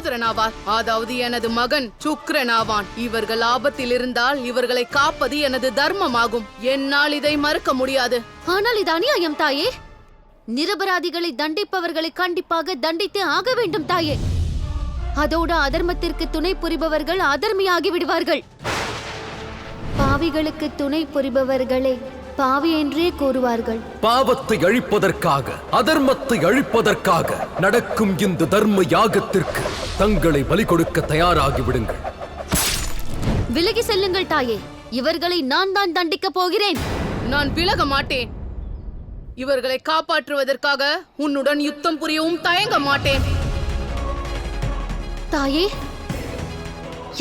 சகோதரனாவார். அதாவது எனது மகன் சுக்கிரனாவான். இவர்கள் ஆபத்தில் இருந்தால் இவர்களை காப்பது எனது தர்மமாகும். என்னால் இதை மறுக்க முடியாது. ஆனால் இது அநியாயம் தாயே. நிரபராதிகளை தண்டிப்பவர்களை கண்டிப்பாக தண்டித்தே ஆக வேண்டும் தாயே. அதோடு அதர்மத்திற்கு துணை புரிபவர்கள் அதர்மியாகி விடுவார்கள். பாவிகளுக்கு துணை புரிபவர்களை பாவி என்றே கூறுவார்கள். பாவத்தை அழிப்பதற்காக, அதர்மத்தை அழிப்பதற்காக நடக்கும் இந்த தர்ம யாகத்திற்கு தங்களை பலி கொடுக்க தயாராகி விடுங்கள். விலகி செல்லுங்கள் தாயே. இவர்களை நான் தான் தண்டிக்கப் போகிறேன். நான் விலக மாட்டேன். இவர்களை காப்பாற்றுவதற்காக உன்னுடன் யுத்தம் புரியவும் தயங்க மாட்டேன். தாயே,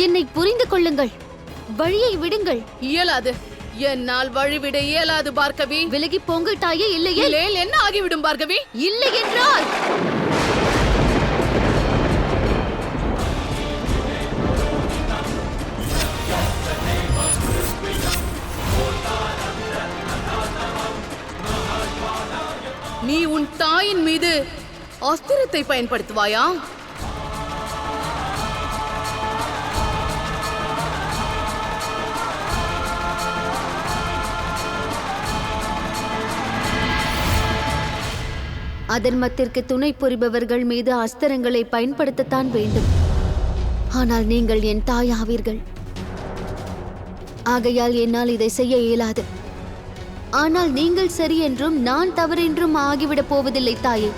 என்னை புரிந்து கொள்ளுங்கள். வழியை விடுங்கள். இயலாது. என்னால் வழிவிட இயலாது பார்கவி. விலகி போங்கள் தாயே. இல்லையே என்ன ஆகிவிடும் பார்கவி? இல்லை என்றால் நீ உன் தாயின் மீது அஸ்திரத்தை பயன்படுத்துவாயா? அதர்மத்திற்கு துணை புரிபவர்கள் மீது அஸ்திரங்களை பயன்படுத்தத்தான் வேண்டும். ஆனால் நீங்கள் என் தாயாவீர்கள். ஆகையால் என்னால் இதை செய்ய இயலாது. ஆனால் நீங்கள் சரி என்றும் நான் தவறென்றும் ஆகிவிடப் போவதில்லை தாயே.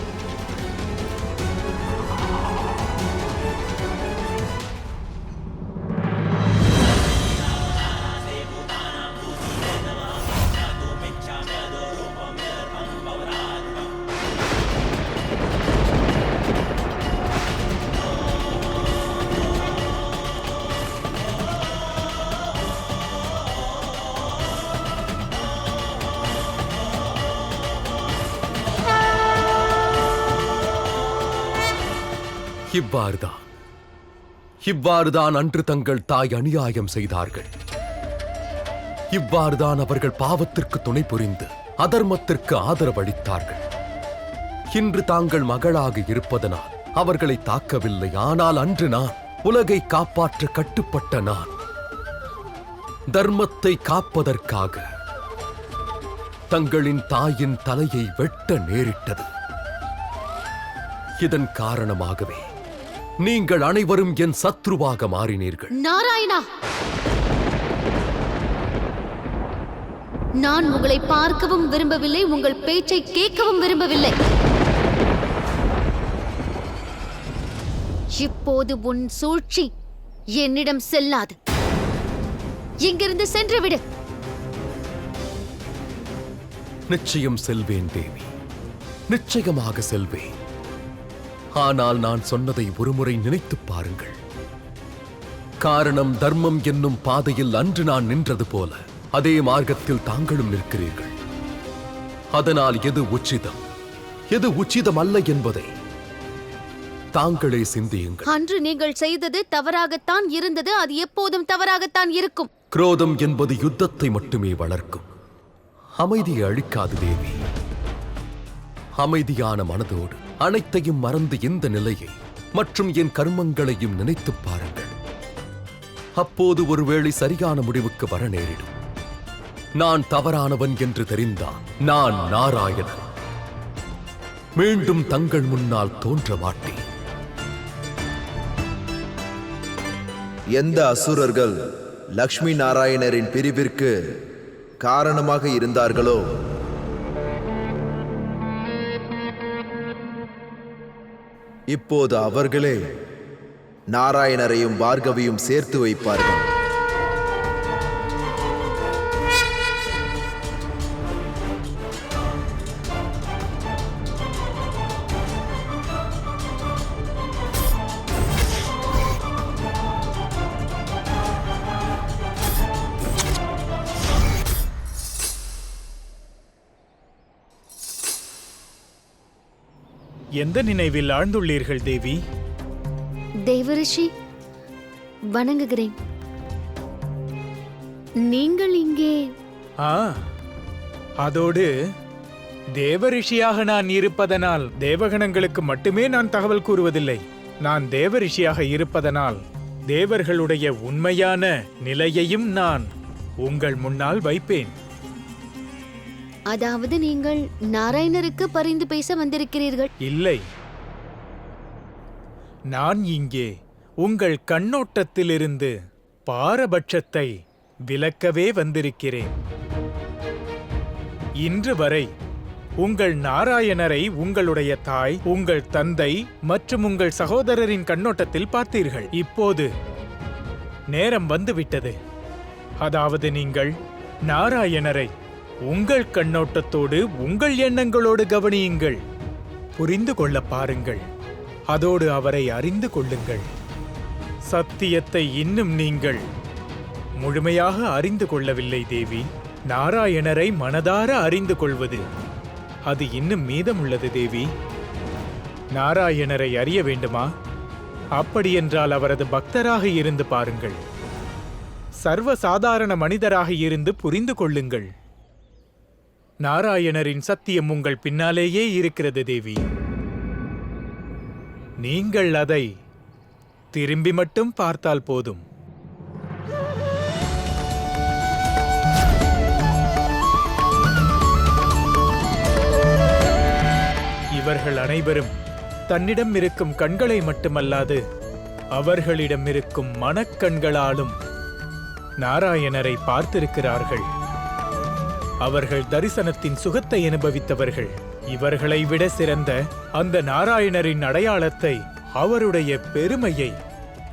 இவ்வாறுதான் அன்று தங்கள் தாய் அநியாயம் செய்தார்கள். இவ்வாறுதான் அவர்கள் பாவத்திற்கு துணை புரிந்து அதர்மத்திற்கு ஆதரவளித்தார்கள். இன்று தாங்கள் மகளாக இருப்பதனால் அவர்களை தாக்கவில்லை. ஆனால் அன்று நான் உலகை காப்பாற்ற கட்டுப்பட்ட நான் தர்மத்தை காப்பதற்காக தங்களின் தாயின் தலையை வெட்ட நேரிட்டது. இதன் காரணமாகவே நீங்கள் அனைவரும் என் சத்ருவாக மாறினீர்கள். நாராயணா, நான் உங்களை பார்க்கவும் விரும்பவில்லை, உங்கள் பேச்சை கேட்கவும் விரும்பவில்லை. இப்போது உன் சூழ்ச்சி என்னிடம் செல்லாது. இங்கிருந்து சென்றுவிடு. நிச்சயம் செல்வேன் தேவி, நிச்சயமாக செல்வேன். ஆனால் நான் சொன்னதை ஒருமுறை நினைத்துப் பாருங்கள். காரணம், தர்மம் என்னும் பாதையில் அன்று நான் நின்றது போல அதே மார்க்கத்தில் தாங்களும் நிற்கிறீர்கள். அதனால் எது உச்சிதம், எது உச்சிதம் அல்ல என்பதை தாங்களே சிந்தியுங்கள். அன்று நீங்கள் செய்தது தவறாகத்தான் இருந்தது. அது எப்போதும் தவறாகத்தான் இருக்கும். குரோதம் என்பது யுத்தத்தை மட்டுமே வளர்க்கும், அமைதியை அழிக்காது தேவி. அமைதியான மனதோடு அனைத்தையும் மறந்து இந்த நிலையை மற்றும் என் கர்மங்களையும் நினைத்துப் பாருங்கள். அப்போது ஒருவேளை சரியான முடிவுக்கு வர நேரிடும். நான் தவறானவன் என்று தெரிந்தான் நான் நாராயணன் மீண்டும் தங்கள் முன்னால் தோன்ற மாட்டேன். எந்த அசுரர்கள் லக்ஷ்மி நாராயணரின் பிரிவிற்கு காரணமாக இருந்தார்களோ இப்போது அவர்களே நாராயணரையும் பார்கவியும் சேர்த்து வைப்பார்கள். எந்த நினைவில் ஆழ்ந்துள்ளீர்கள் தேவி? தேவரிஷி, வணங்குகிறேன். நீங்கள் இங்கே? அதோடு தேவரிஷியாக நான் இருப்பதனால் தேவகணங்களுக்கு மட்டுமே நான் தகவல் கூறுவதில்லை. நான் தேவரிஷியாக இருப்பதனால் தேவர்களுடைய உண்மையான நிலையையும் நான் உங்கள் முன்னால் வைப்பேன். அதாவது நீங்கள் நாராயணருக்கு பரிந்து பேச வந்திருக்கிறீர்கள்? இல்லை, நான் இங்கே உங்கள் கண்ணோட்டத்திலிருந்து பாரபட்சத்தை விலக்கவே வந்திருக்கிறேன். இன்று வரை உங்கள் நாராயணரை உங்களுடைய தாய், உங்கள் தந்தை மற்றும் உங்கள் சகோதரரின் கண்ணோட்டத்தில் பார்த்தீர்கள். இப்போது நேரம் வந்துவிட்டது. அதாவது நீங்கள் நாராயணரை உங்கள் கண்ணோட்டத்தோடு, உங்கள் எண்ணங்களோடு கவனியுங்கள். புரிந்து கொள்ள பாருங்கள். அதோடு அவரை அறிந்து கொள்ளுங்கள். சத்தியத்தை இன்னும் நீங்கள் முழுமையாக அறிந்து கொள்ளவில்லை தேவி. நாராயணரை மனதார அறிந்து கொள்வது அது இன்னும் மீதமுள்ளது தேவி. நாராயணரை அறிய வேண்டுமா? அப்படியென்றால் அவரது பக்தராக இருந்து பாருங்கள். சர்வசாதாரண மனிதராக இருந்து புரிந்து கொள்ளுங்கள். நாராயணரின் சத்தியம் உங்கள் பின்னாலேயே இருக்கிறது தேவி. நீங்கள் அதை திரும்பி மட்டும் பார்த்தால் போதும். இவர்கள் அனைவரும் தன்னிடம் இருக்கும் கண்களை மட்டுமல்லாது அவர்களிடம் இருக்கும் மனக்கண்களாலும் நாராயணரை பார்த்திருக்கிறார்கள். அவர்கள் தரிசனத்தின் சுகத்தை அனுபவித்தவர்கள். இவர்களை விட சிறந்த அந்த நாராயணரின் அடையாளத்தை, அவருடைய பெருமையை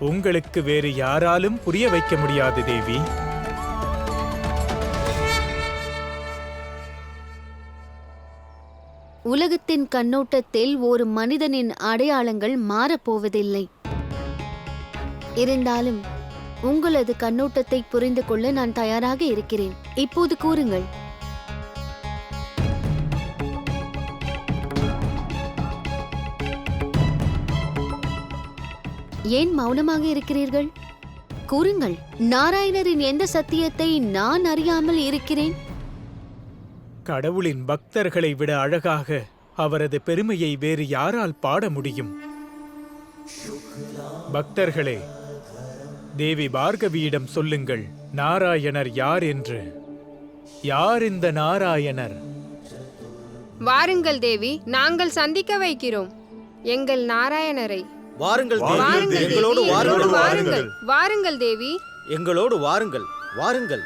உங்களுக்கு வேறு யாராலும் புரிய வைக்க முடியாது தேவி. உலகத்தின் கண்ணோட்டத்தில் ஒரு மனிதனின் அடையாளங்கள் மாறப்போவதில்லை. இருந்தாலும் உங்களது கண்ணோட்டத்தை புரிந்து கொள்ள நான் தயாராக இருக்கிறேன். இப்போது கூறுங்கள். ஏன் மௌனமாக இருக்கிறீர்கள்? கூறுங்கள். நாராயணரின் எந்த சத்தியத்தை நான் அறியாமல் இருக்கிறேன்? கடவுளின் பக்தர்களை விட அழகாக அவரது பெருமையை வேறு யாரால் பாட முடியும்? பக்தர்களே, தேவி பார்கவியிடம் சொல்லுங்கள், நாராயணர் யார் என்று. யார் இந்த நாராயணர்? வாருங்கள் தேவி, நாங்கள் சந்திக்க வைக்கிறோம் எங்கள் நாராயணரை. வாருங்கள் வாருங்கள் தேவி, தேவி, எங்களோடு வாருங்கள். வாருங்கள். வாருங்கள் தேவி. எங்களோடு வாருங்கள், வாருங்கள்.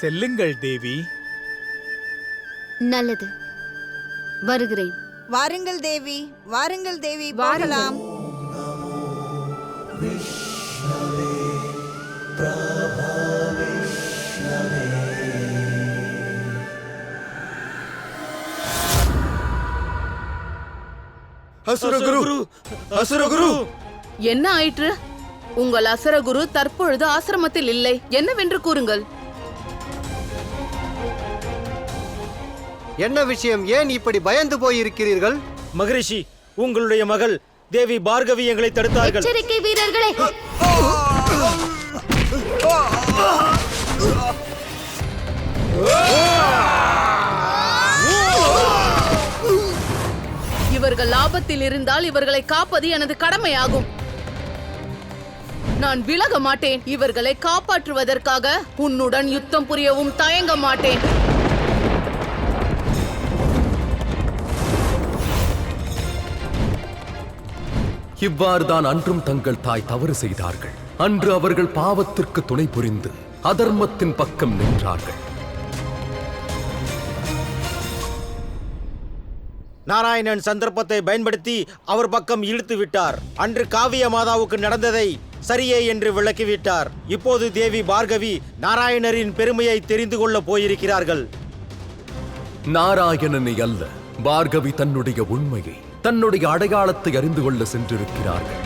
செல்லுங்கள் தேவி. நல்லது, வருகிறேன். வாருங்கள் தேவி, வாருங்கள் தேவி, வாருங்கள். போகலாம். அசுரகுரு, அசுரகுரு. என்ன ஆயிற்று? உங்கள் அசுரகுரு தற்பொழுது ஆசிரமத்தில் இல்லை. என்னவென்று கூறுங்கள். என்ன விஷயம்? ஏன் இப்படி பயந்து போயிருக்கிறீர்கள்? மகரிஷி, உங்களுடைய மகள் தேவி பார்கவி எங்களை தடுத்தார்கள். எச்சரிக்கை வீரர்களே! இவர்கள் ஆபத்தில் இருந்தால் இவர்களை காப்பது எனது கடமையாகும். நான் விலக மாட்டேன். இவர்களை காப்பாற்றுவதற்காக உன்னுடன் யுத்தம் புரியவும் தயங்க மாட்டேன். இவ்வாறுதான் அன்றும் தங்கள் தாய் தவறு செய்தார்கள். அன்று அவர்கள் பாவத்திற்கு துணை புரிந்து அதர்மத்தின் பக்கம் நின்றார்கள். நாராயணன் சந்தர்ப்பத்தை பயன்படுத்தி அவர் பக்கம் இழுத்து விட்டார். அன்று காவிய மாதாவுக்கு நடந்ததை சரியே என்று விளக்கிவிட்டார். இப்போது தேவி பார்கவி நாராயணரின் பெருமையை தெரிந்து கொள்ள போயிருக்கிறார்கள். நாராயணனை அல்ல, பார்கவி தன்னுடைய உண்மையை, தன்னுடைய அடையாளத்தை அறிந்து கொள்ள சென்றிருக்கிறார்கள்.